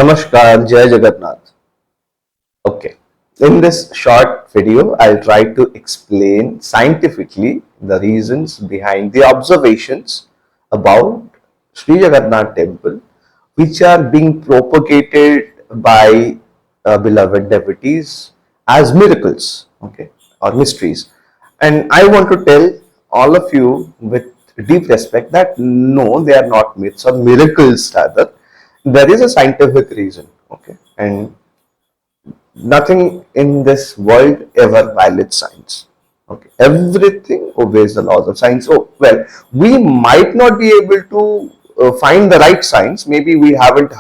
Namaskar, Jai Jagannath. Okay, in this short video, I'll try to explain scientifically the reasons behind the observations about Shree Jagannath Temple, which are being propagated by beloved devotees as miracles, okay, or mysteries. And I want to tell all of you with deep respect that no, they are not myths or miracles rather. There is a scientific reason, okay, and nothing in this world ever violates science. Okay, everything obeys the laws of science. Oh well, we might not be able to find the right science. Maybe we haven't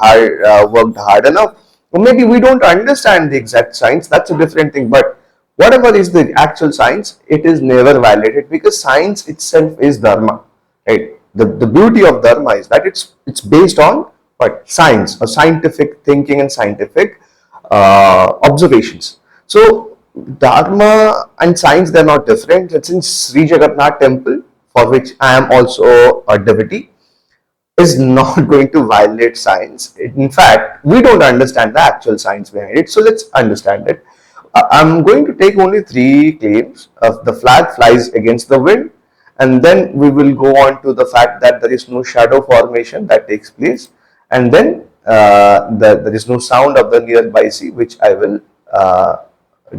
worked hard enough, or maybe we don't understand the exact science. That's a different thing. But whatever is the actual science, it is never violated because science itself is dharma. Right? The beauty of dharma is that it's based on what science or scientific thinking and scientific observations. So Dharma and science, they're not different. It's in Shree Jagannath Temple, for which I am also a devotee, is not going to violate science. In fact, we don't understand the actual science behind it. So let's understand it. I'm going to take only three claims of the flag flies against the wind, and then we will go on to the fact that there is no shadow formation that takes place, and then there is no sound of the nearby sea, which I will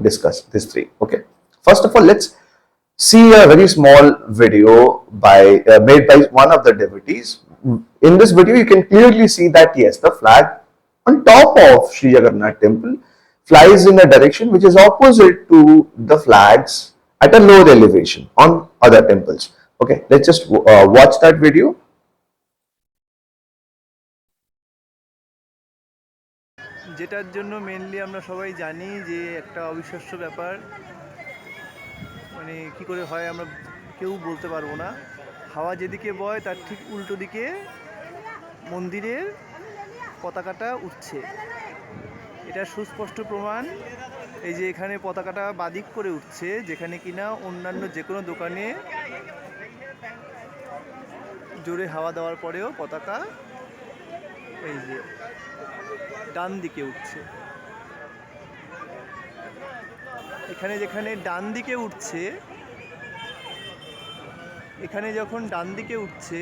discuss these three. Okay, first of all, let's see a very small video made by one of the devotees. In this video, you can clearly see that yes, the flag on top of Shree Jagannath Temple flies in a direction which is opposite to the flags at a lower elevation on other temples. Okay, let's just watch that video. যেটার জন্য mainly আমরা সবাই জানি যে একটা অবিশ্বাস্য ব্যাপার, মানে কি করে হয় আমরা কেউ বলতে পারবো না। হাওয়া যেদিকে বয় তার ঠিক উল্টো দিকে মন্দিরের পতাকাটা উঠছে। এটা সুস্পষ্ট প্রমাণ। এই যে এখানে পতাকাটা বাদিক করে উঠছে, যেখানে কিনা অন্যান্য যে কোনো দোকানে জোরে হাওয়া দেওয়ার পরেও পতাকা এই যে ডান দিকে উঠছে। এখানে যেখানে ডান দিকে উঠছে, এখানে যখন ডান দিকে উঠছে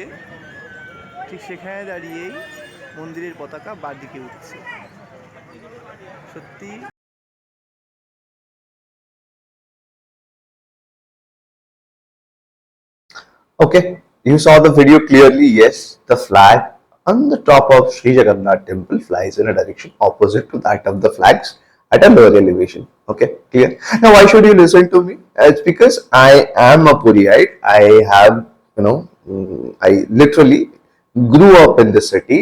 ঠিক সেখানে দাঁড়িয়েই মন্দিরের পতাকা বাঁ দিকে উঠছে। সত্যি Okay, you saw the video clearly. Yes, the flag on the top of Shree Jagannath Temple flies in a direction opposite to that of the flags at a lower elevation. Okay, clear? Now, why should you listen to me? It's because I am a Puriite. I have, I literally grew up in this city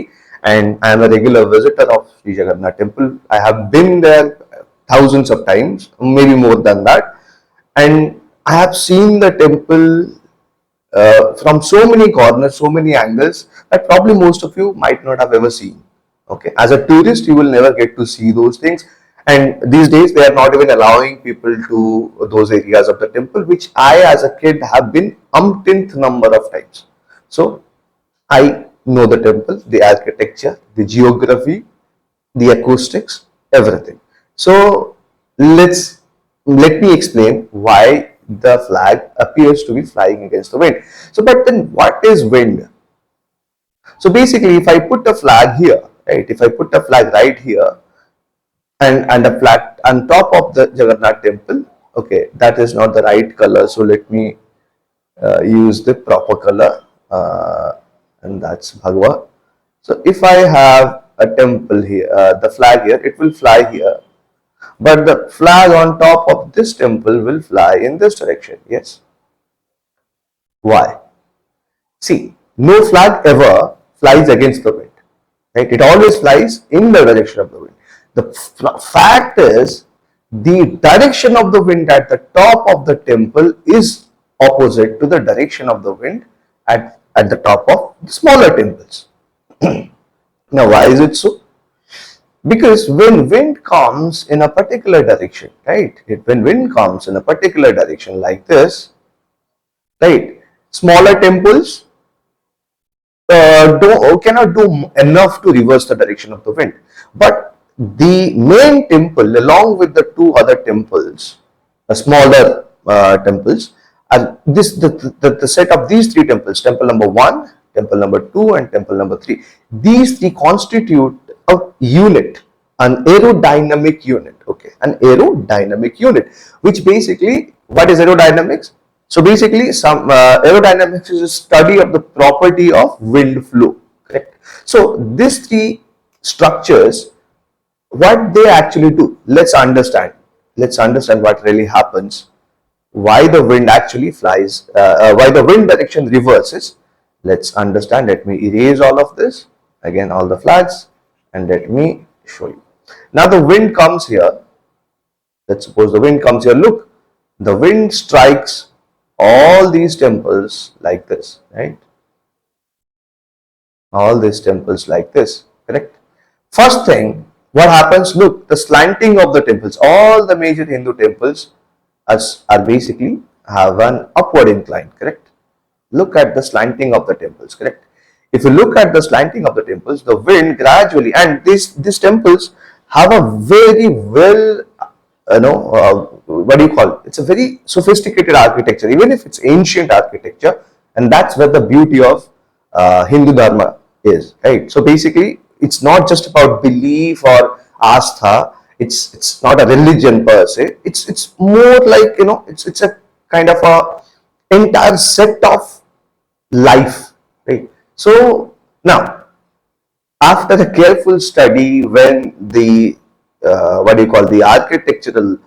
and I am a regular visitor of Shree Jagannath Temple. I have been there thousands of times, maybe more than that. And I have seen the temple from so many corners, so many angles that probably most of you might not have ever seen. Okay, as a tourist, you will never get to see those things. And these days, they are not even allowing people to those areas of the temple, which I, as a kid, have been umpteenth number of times. So, I know the temple, the architecture, the geography, the acoustics, everything. So, let me explain why the flag appears to be flying against the wind. So, but then what is wind? So basically, if I put a flag here, right, if I put a flag right here and a flag on top of the Jagannath temple, okay, that is not the right color. So let me use the proper color and that's Bhagwa. So if I have a temple here, the flag here, it will fly here. But the flag on top of this temple will fly in this direction. Yes. Why? See, no flag ever flies against the wind. Right? It always flies in the direction of the wind. The fact is, the direction of the wind at the top of the temple is opposite to the direction of the wind at the top of the smaller temples. Now, why is it so? Because when wind comes in a particular direction, right? When wind comes in a particular direction like this, right? Smaller temples cannot do enough to reverse the direction of the wind. But the main temple, along with the two other temples, smaller temples, and the set of these three temples, temple number 1, temple number 2, and temple number 3, these three constitute a unit, an aerodynamic unit. Okay, an aerodynamic unit, which basically, what is aerodynamics? So basically, some aerodynamics is a study of the property of wind flow. Correct. So these three structures, what they actually do, let's understand what really happens, why the wind actually flies, why the wind direction reverses. Let's understand. Let me erase all of this again, all the flags, and let me show you. Now the wind comes here. Let's suppose the wind comes here. Look, the wind strikes all these temples like this, right? All these temples like this. Correct. First thing, what happens? Look, the slanting of the temples, all the major Hindu temples are basically have an upward incline. Correct. Look at the slanting of the temples. Correct. If you look at the slanting of the temples, the wind gradually, and these temples have a very well, what do you call it? It's a very sophisticated architecture, even if it's ancient architecture, and that's where the beauty of Hindu Dharma is, right? So basically, it's not just about belief or astha. It's not a religion per se. It's more like, it's a kind of a entire set of life, right? So now, after a careful study, when the what do you call, the architectural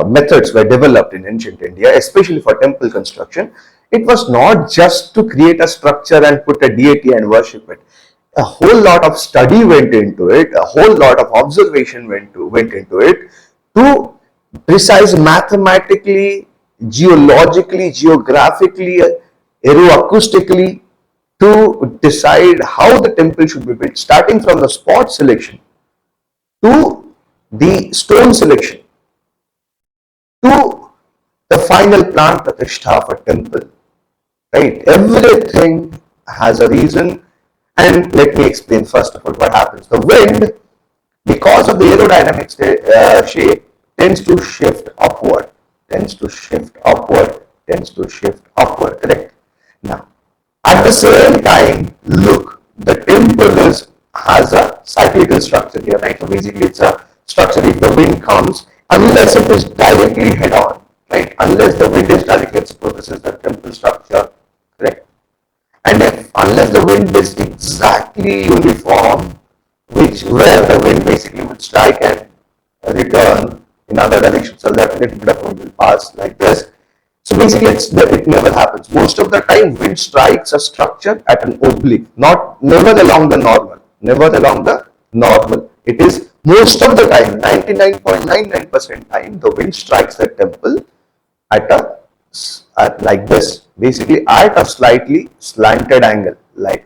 methods were developed in ancient India, especially for temple construction, it was not just to create a structure and put a deity and worship it. A whole lot of study went into it, a whole lot of observation went into it, to precise mathematically, geologically, geographically, aeroacoustically, to decide how the temple should be built, starting from the spot selection to the stone selection to the final plant pratishtha of a temple. Right? Everything has a reason. And let me explain first of all what happens. The wind, because of the aerodynamic shape, tends to shift upward, tends to shift upward, tends to shift upward. Correct? Now, at the same time, look, the temple has a cyclical structure here, right? So basically, it's a structure. If the wind comes, unless it is directly head on, right? Unless the wind is directly, let's suppose this is the temple structure, correct? And if, unless the wind is exactly uniform, which where the wind basically would strike and return in other directions, so that little bit of wind will pass like this. So basically, it never happens. Most of the time, wind strikes a structure at an oblique, never along the normal, never along the normal. It is most of the time, 99.99% time, the wind strikes the temple at a like this, basically at a slightly slanted angle, right?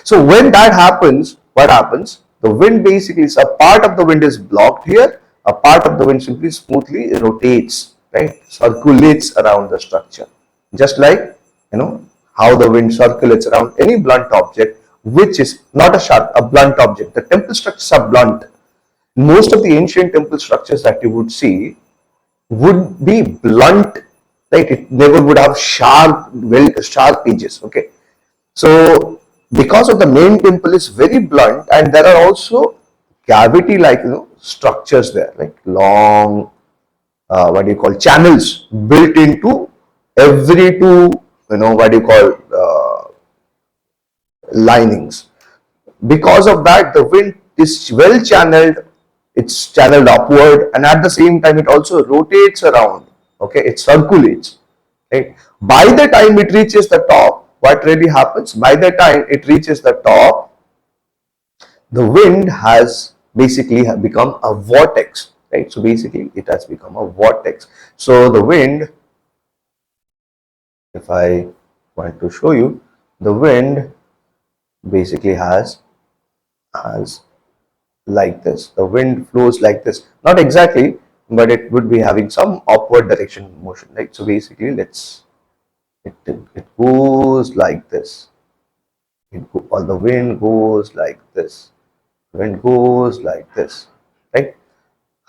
So when that happens, what happens? The wind basically is, a part of the wind is blocked here, a part of the wind simply smoothly rotates, right? Circulates around the structure, just like, how the wind circulates around any blunt object, which is not a blunt object. The temple structures are blunt. Most of the ancient temple structures that you would see would be blunt, right? It never would have sharp edges. Okay, so because of the main temple is very blunt, and there are also cavity like, structures there, like long what do you call, channels built into every two, what do you call, linings. Because of that, the wind is well channeled, it's channeled upward, and at the same time it also rotates around. Okay, it circulates, right? By the time it reaches the top, what really happens? By the time it reaches the top, the wind has basically become a vortex, right? So basically it has become a vortex. So the wind, if I want to show you, the wind basically has like this. The wind flows like this, not exactly, but it would be having some upward direction motion, right? So basically, it goes like this. Or the wind goes like this. wind goes like this, right?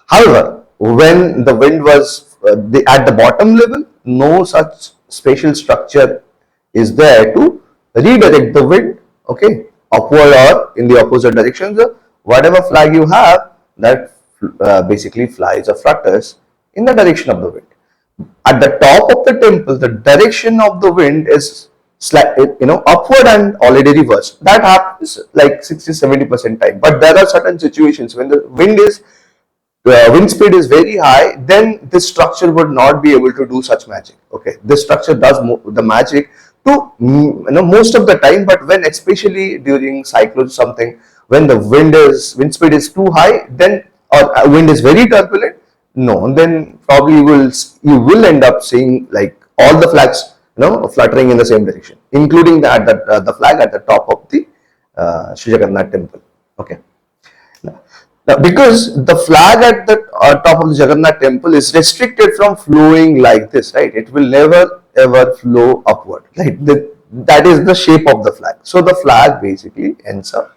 However, when the wind was at the bottom level, no such spatial structure is there to redirect the wind, okay, upward or in the opposite direction. So whatever flag you have, that basically flies or flutters in the direction of the wind. At the top of the temple, the direction of the wind is upward and already reversed. That happens like 60-70% time. But there are certain situations when the wind speed is very high, then this structure would not be able to do such magic. Okay, this structure does the magic to most of the time, but when especially during cyclones something, when the wind speed is too high, then or wind is very turbulent, no, then probably you will end up seeing like all the flags fluttering in the same direction, including the flag at the top of the Shree Jagannath Temple. Okay. Now, because the flag at the top of the Jagannath temple is restricted from flowing like this, right? It will never ever flow upward, right? That is the shape of the flag. So the flag basically ends up,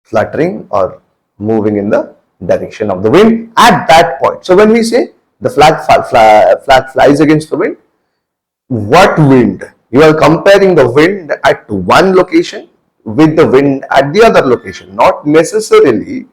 fluttering or moving in the direction of the wind at that point. So when we say the flag flies against the wind, what wind? You are comparing the wind at one location with the wind at the other location. Not necessarily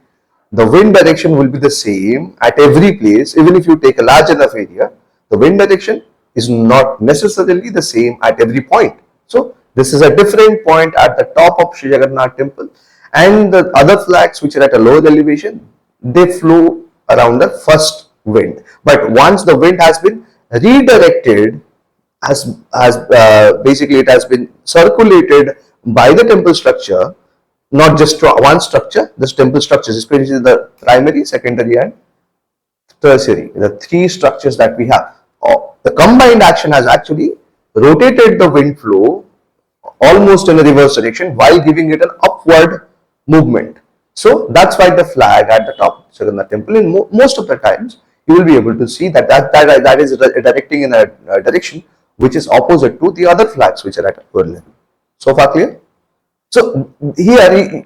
the wind direction will be the same at every place. Even if you take a large enough area, the wind direction is not necessarily the same at every point. So this is a different point at the top of Shree Jagannath Temple, and the other flags which are at a lower elevation, they flow around the first wind. But once the wind has been redirected, as basically it has been circulated by the temple structure, not just one structure, this temple structures, especially the primary, secondary and tertiary, the three structures that we have. The combined action has actually rotated the wind flow almost in a reverse direction while giving it an upward movement. So that's why the flag at the top of Jagannath temple, in most of the times, you will be able to see that is directing in a direction which is opposite to the other flags which are at upper level. So far clear? So here,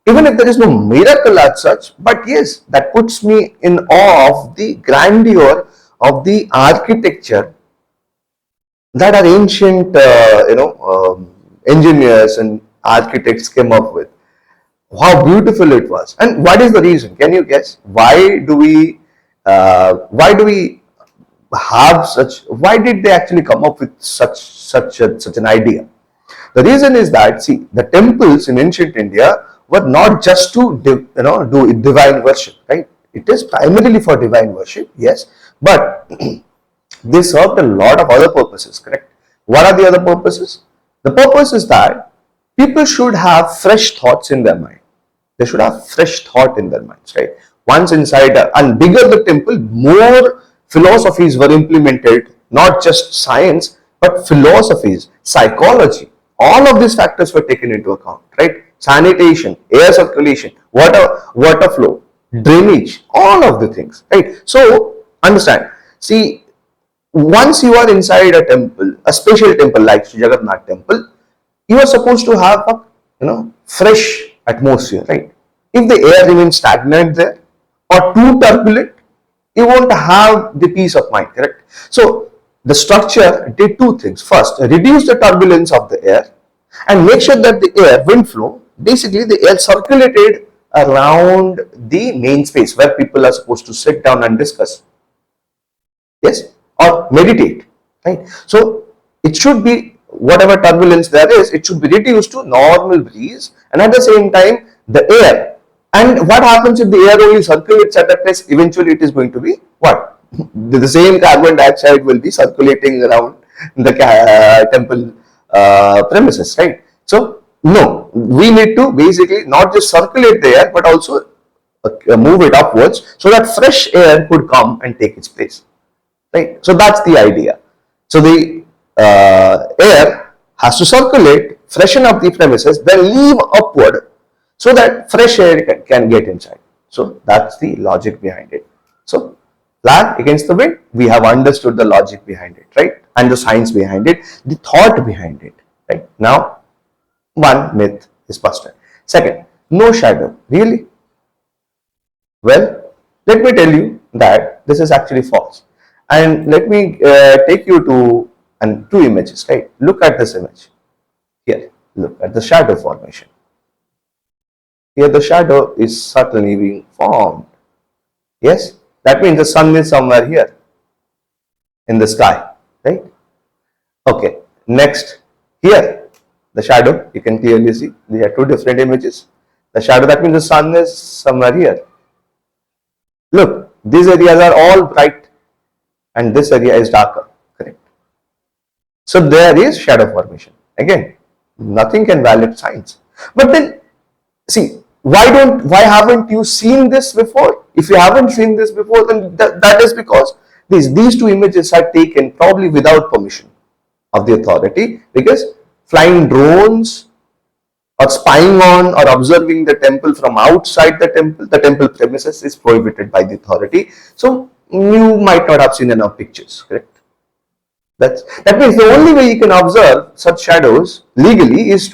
even if there is no miracle as such, but yes, that puts me in awe of the grandeur of the architecture that our ancient, engineers and architects came up with. How beautiful it was, and what is the reason? Can you guess? Why do we have such? Why did they actually come up with such an idea? The reason is that, see, the temples in ancient India were not just to do divine worship, right? It is primarily for divine worship, yes, but they served a lot of other purposes, correct? What are the other purposes? The purpose is that people should have fresh thoughts in their mind. They should have fresh thought in their minds, right? Once inside, and bigger the temple, more philosophies were implemented, not just science, but philosophies, psychology. All of these factors were taken into account, right? Sanitation, air circulation, water flow, drainage, all of the things, right? So understand, see, once you are inside a temple, a special temple like Shree Jagannath Temple, you are supposed to have a fresh atmosphere, right? If the air remains stagnant there or too turbulent, you won't have the peace of mind, correct? So the structure did two things. First, reduce the turbulence of the air and make sure that the air, wind flow, basically the air circulated around the main space where people are supposed to sit down and discuss, yes, or meditate, right? So it should be, whatever turbulence there is, it should be reduced to normal breeze, and at the same time the air. And what happens if the air only circulates at that place? Eventually it is going to be what? The same carbon dioxide will be circulating around the temple premises, right? So no, we need to basically not just circulate the air but also move it upwards so that fresh air could come and take its place, right? So that's the idea. So the air has to circulate, freshen up the premises, then leave upward so that fresh air can get inside. So that's the logic behind it. So flag against the wind, we have understood the logic behind it, right? And the science behind it, the thought behind it, right? Now One myth is busted. Second, no shadow. Really? Well, let me tell you that this is actually false. And let me take you to two images, right? Look at this image. Here, look at the shadow formation. Here the shadow is subtly being formed. Yes? That means the sun is somewhere here in the sky, right? Okay. Next, here, the shadow, you can clearly see, there are two different images. The shadow, that means the sun is somewhere here. Look, these areas are all bright and this area is darker, correct? So there is shadow formation. Again, nothing can validate science. But then, see, why haven't you seen this before? If you haven't seen this before, then that is because these two images are taken probably without permission of the authority, because flying drones or spying on or observing the temple from outside the temple premises is prohibited by the authority. So you might not have seen enough pictures, correct? That means the only way you can observe such shadows legally is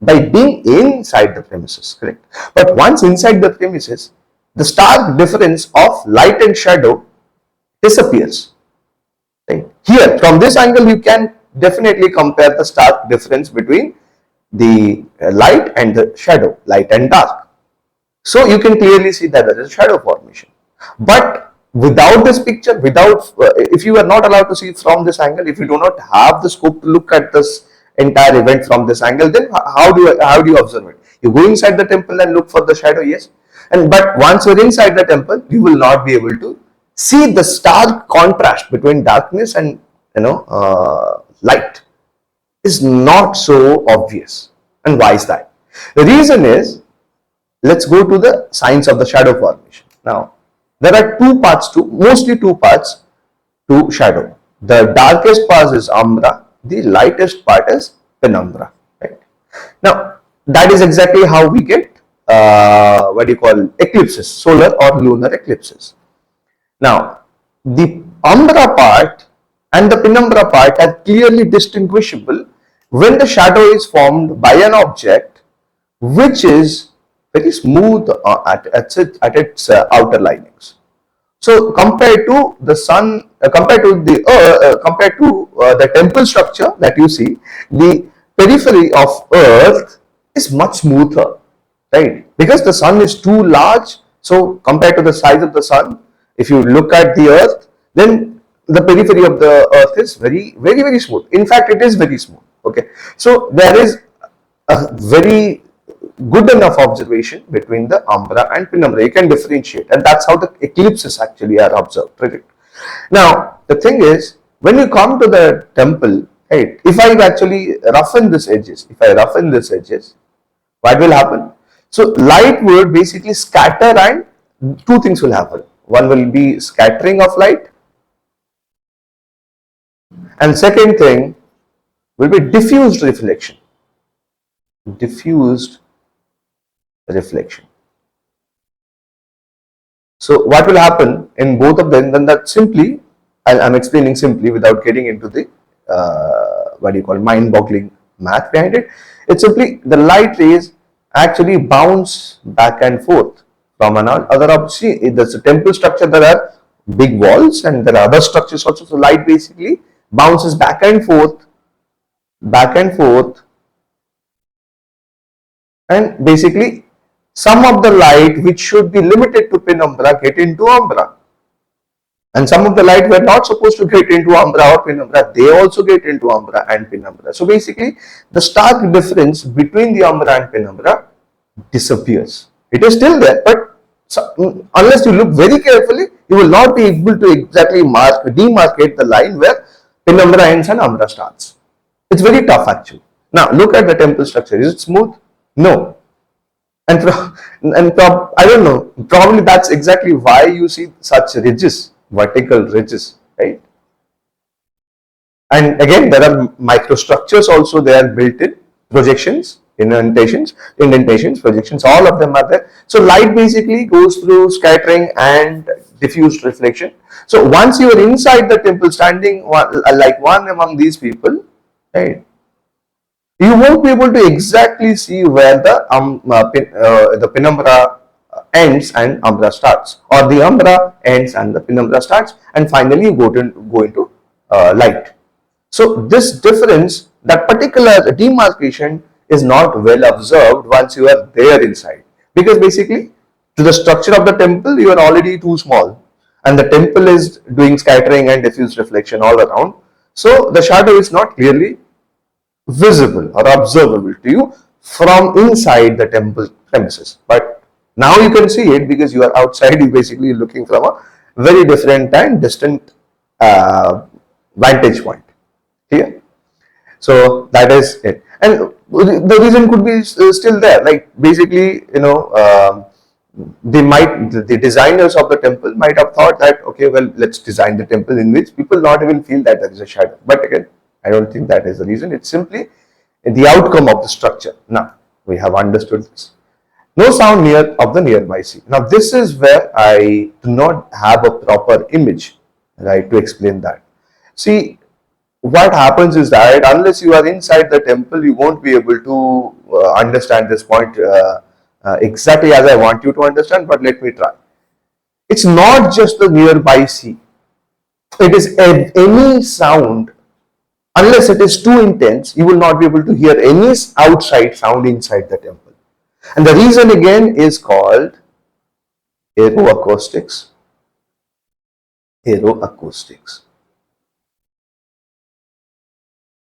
by being inside the premises, correct? But once inside the premises, the stark difference of light and shadow disappears. Right? Here, from this angle, you can definitely compare the stark difference between the light and the shadow, light and dark. So you can clearly see that there is a shadow formation. But without this picture, if you are not allowed to see from this angle, if you do not have the scope to look at this entire event from this angle, then how do you observe it? You go inside the temple and look for the shadow, yes. But once you're inside the temple, you will not be able to see the stark contrast between darkness and light is not so obvious. And why is that? The reason is, let's go to the science of the shadow formation. Now, there are mostly two parts to shadow. The darkest part is umbra, the lightest part is penumbra. Right? Now, that is exactly how we get eclipses, solar or lunar eclipses. Now, the umbra part and the penumbra part are clearly distinguishable when the shadow is formed by an object which is very smooth at its outer linings. So compared to the sun, compared to the temple structure that you see, the periphery of Earth is much smoother, right? Because the sun is too large. So compared to the size of the sun, if you look at the Earth, then the periphery of the Earth is very, very, very smooth. In fact, it is very smooth. Okay, so there is a very good enough observation between the umbra and penumbra. You can differentiate, and that's how the eclipses actually are observed. Right? Now, the thing is, when you come to the temple, right? If I actually roughen these edges, what will happen? So light would basically scatter, and two things will happen. One will be scattering of light, and second thing will be diffused reflection. So what will happen in both of them? Then that simply, I'm explaining simply without getting into the mind-boggling math behind it. It's simply the light rays actually bounce back and forth from another object. See, there's a temple structure. There are big walls, and there are other structures also. So light basically bounces back and forth, and basically some of the light which should be limited to penumbra get into umbra, and some of the light were not supposed to get into umbra or penumbra, they also get into umbra and penumbra. So basically the stark difference between the umbra and penumbra disappears. It is still there, but unless you look very carefully, you will not be able to exactly demarcate the line where penumbra ends and umbra starts. It's very tough actually. Now look at the temple structure. Is it smooth? No. And I don't know, probably that's exactly why you see such ridges, vertical ridges, right? And again, there are microstructures also, they are built in, projections, indentations, projections, all of them are there. So light basically goes through scattering and diffused reflection. So once you are inside the temple, standing like one among these people, right, you won't be able to exactly see where the penumbra ends and umbra starts, or the umbra ends and the penumbra starts, and finally you go into light. So this difference, that particular demarcation, is not well observed once you are there inside, because basically to the structure of the temple you are already too small, and the temple is doing scattering and diffuse reflection all around. So the shadow is not clearly visible or observable to you from inside the temple premises. But now you can see it because you are outside. You basically looking from a very different and distant vantage point here. So that is it, and the reason could be still there. Like basically, the designers of the temple might have thought that, okay, well, let's design the temple in which people not even feel that there is a shadow. But again, I don't think that is the reason. It's simply the outcome of the structure. Now we have understood this. No sound near of the nearby sea. Now this is where I do not have a proper image, right, to explain that. See, what happens is that unless you are inside the temple, you won't be able to understand this point exactly as I want you to understand, but let me try. It's not just the nearby sea. It is any sound. Unless it is too intense, you will not be able to hear any outside sound inside the temple. And the reason again is called aeroacoustics. Aeroacoustics.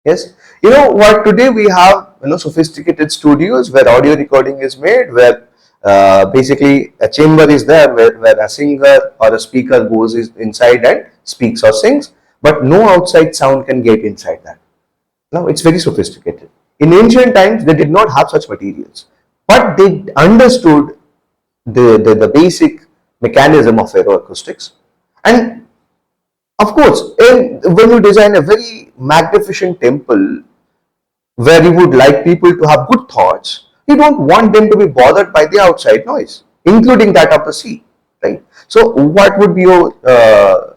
Yes, you know what? Today we have sophisticated studios where audio recording is made, where basically a chamber is there where a singer or a speaker goes inside and speaks or sings, but no outside sound can get inside that. Now it's very sophisticated. In ancient times, they did not have such materials, but they understood the basic mechanism of aeroacoustics. And of course, when you design a very magnificent temple where you would like people to have good thoughts, you don't want them to be bothered by the outside noise, including that of the sea, right? So, what would be your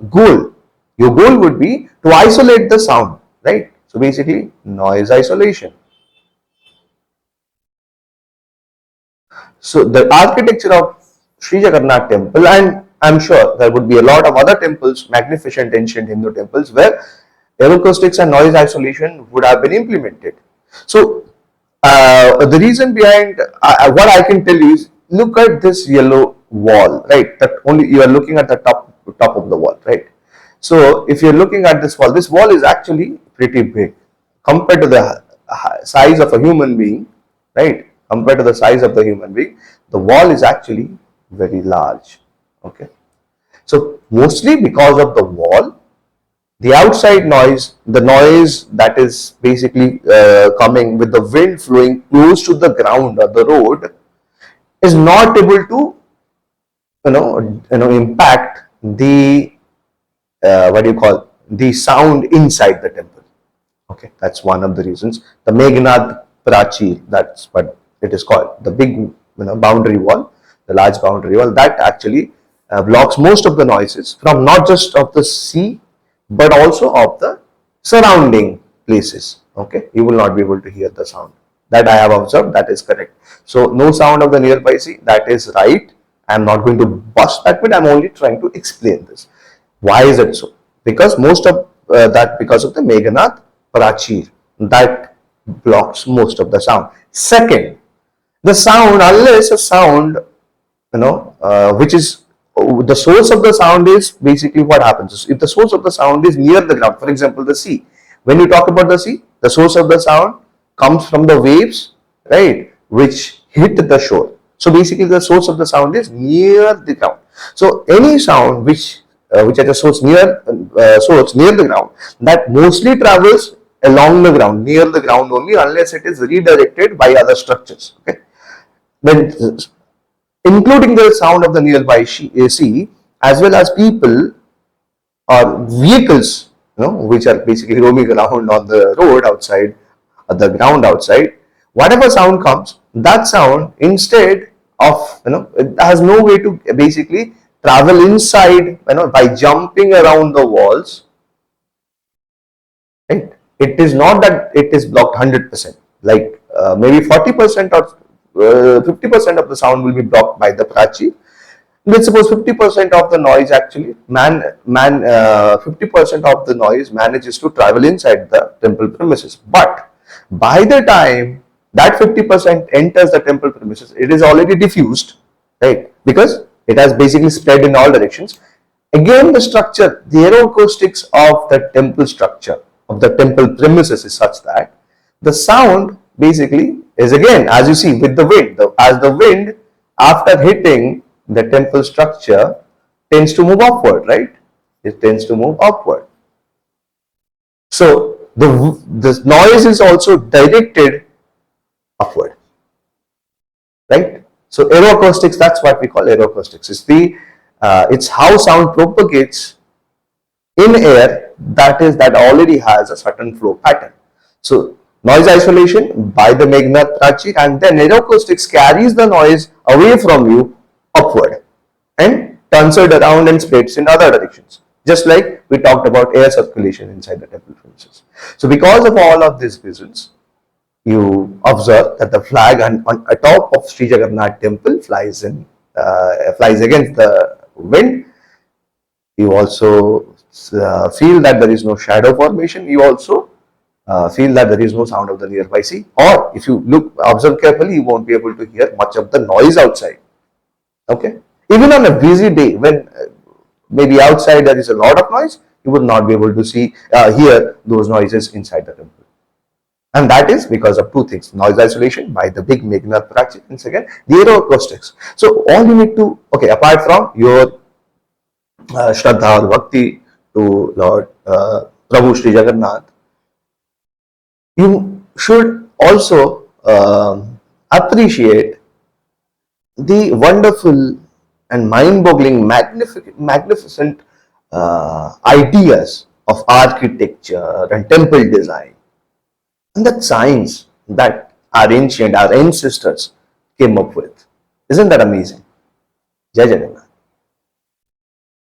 goal? Your goal would be to isolate the sound, right? So, basically, noise isolation. So the architecture of Shree Jagannath Temple, and I'm sure there would be a lot of other temples, magnificent ancient Hindu temples, where acoustics and noise isolation would have been implemented. So the reason behind what I can tell you is, look at this yellow wall, right? That only you are looking at the top of the wall, right? So if you're looking at this wall is actually pretty big compared to the size of a human being, right? Compared to the size of the human being, the wall is actually very large. Okay, so mostly because of the wall, the outside noise, the noise that is basically coming with the wind flowing close to the ground or the road, is not able to impact the what do you call, the sound inside the temple. Okay, that's one of the reasons. The Meghnad Prachir, that's what it is called, the big boundary wall, the large boundary wall, that actually blocks most of the noises from not just of the sea but also of the surrounding places. Okay, you will not be able to hear the sound. That I have observed, that is correct. So no sound of the nearby sea, that is right. I am not going to bust that bit, I am only trying to explain this. Why is it so? Because most of that, because of the Meghnad Prachir, that blocks most of the sound. Second, the sound, unless a sound, which is the source of the sound is basically what happens. If the source of the sound is near the ground, for example, the sea, when you talk about the sea, the source of the sound comes from the waves, right, which hit the shore. So basically, the source of the sound is near the ground. So any sound which has a source near the ground, that mostly travels along the ground, near the ground only, unless it is redirected by other structures. Okay, then including the sound of the nearby sea, as well as people or vehicles, which are basically roaming around on the road outside, the ground outside. Whatever sound comes, that sound, instead of it has no way to basically travel inside, by jumping around the walls, right? It is not that it is blocked 100%. like maybe 40% or 50% of the sound will be blocked by the prachi. Let's suppose 50% of the noise actually 50% of the noise manages to travel inside the temple premises. But by the time that 50% enters the temple premises, it is already diffused, right? Because it has basically spread in all directions. Again, the structure, the aeroacoustics of the temple structure, of the temple premises is such that the sound basically is again, as you see with the wind, as the wind after hitting the temple structure tends to move upward, right? It tends to move upward. So the noise is also directed upward, right? So aeroacoustics, that's what we call aeroacoustics. It's how sound propagates in air that already has a certain flow pattern. So noise isolation by the Meghnad Prachi, and then aeroacoustics carries the noise away from you upward and turns it around and spreads in other directions. Just like we talked about air circulation inside the temple premises. So because of all of these reasons, you observe that the flag on atop of Shree Jagannath Temple flies against the wind. You also feel that there is no shadow formation. You also feel that there is no sound of the nearby sea. Or if you observe carefully, you won't be able to hear much of the noise outside. Okay. Even on a busy day, when maybe outside there is a lot of noise, you would not be able to hear those noises inside the temple. And that is because of two things: noise isolation by the big Meghnad Prachi, and second, the aeroacoustics. So all you need to, okay, apart from your Shraddha or Bhakti to Lord Prabhu Shree Jagannath, you should also appreciate the wonderful and mind-boggling, magnificent ideas of architecture and temple design, and that science that our ancestors came up with. Isn't that amazing? Jai Jagannath.